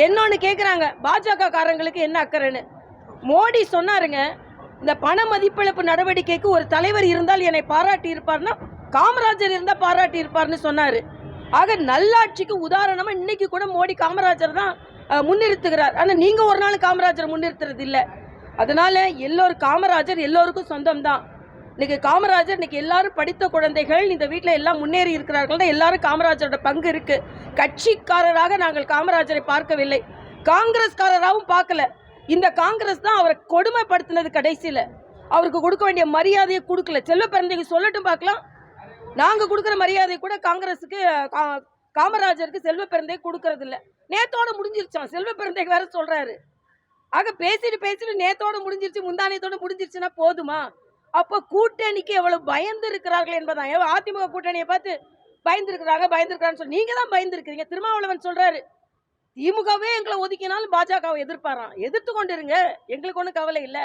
என்னொன்னு கேட்குறாங்க, பாஜக காரங்களுக்கு என்ன அக்கறைன்னு. மோடி சொன்னாருங்க, இந்த பண மதிப்பிழப்பு நடவடிக்கைக்கு ஒரு தலைவர் இருந்தால் என்னை பாராட்டி இருப்பார்னா காமராஜர் இருந்தால் பாராட்டி இருப்பார்னு சொன்னார். ஆக நல்லாட்சிக்கு உதாரணமாக இன்னைக்கு கூட மோடி காமராஜர் தான் முன்னிறுத்துகிறார். ஆனால் நீங்கள் ஒரு நாள் காமராஜர் முன்னிறுத்துறது இல்லை. அதனால எல்லோரும் காமராஜர் எல்லோருக்கும் சொந்தம் தான். இன்னைக்கு காமராஜர் இன்னைக்கு எல்லாரும் படித்த குழந்தைகள் இந்த வீட்டில் எல்லாம் முன்னேறி இருக்கிறார்கள். எல்லாரும் காமராஜரோட பங்கு இருக்கு. கட்சிக்காரராக நாங்கள் காமராஜரை பார்க்கவில்லை, காங்கிரஸ்காரராகவும் பார்க்கல. இந்த காங்கிரஸ் தான் அவரை கொடுமைப்படுத்தினது. கடைசியில் அவருக்கு கொடுக்க வேண்டிய மரியாதையை கொடுக்கல. செல்வ பிறந்தைக்கு சொல்லட்டும் பார்க்கலாம். நாங்கள் கொடுக்குற மரியாதை கூட காங்கிரஸுக்கு காமராஜருக்கு செல்வ பிறந்தை கொடுக்கறது இல்லை. நேத்தோட முடிஞ்சிருச்சான். செல்வ பிறந்தைக்கு வேற சொல்றாரு. ஆக பேசிட்டு நேத்தோட முடிஞ்சிருச்சு, முந்தானியத்தோட முடிஞ்சிருச்சுன்னா போதுமா? அப்போ கூட்டணிக்கு எவ்வளவு பயந்து இருக்கிறார்கள் என்பதான். அதிமுக கூட்டணியை பார்த்து பயந்துருக்கிறான்னு சொல்லி நீங்க தான் பயந்துருக்கிறீங்க. திருமாவளவன் சொல்றாரு, திமுகவே எங்களை ஒதுக்கினாலும் பாஜகவை எதிர்ப்பாராம். எதிர்த்து கொண்டு இருங்க, எங்களுக்கு ஒன்றும் கவலை இல்லை.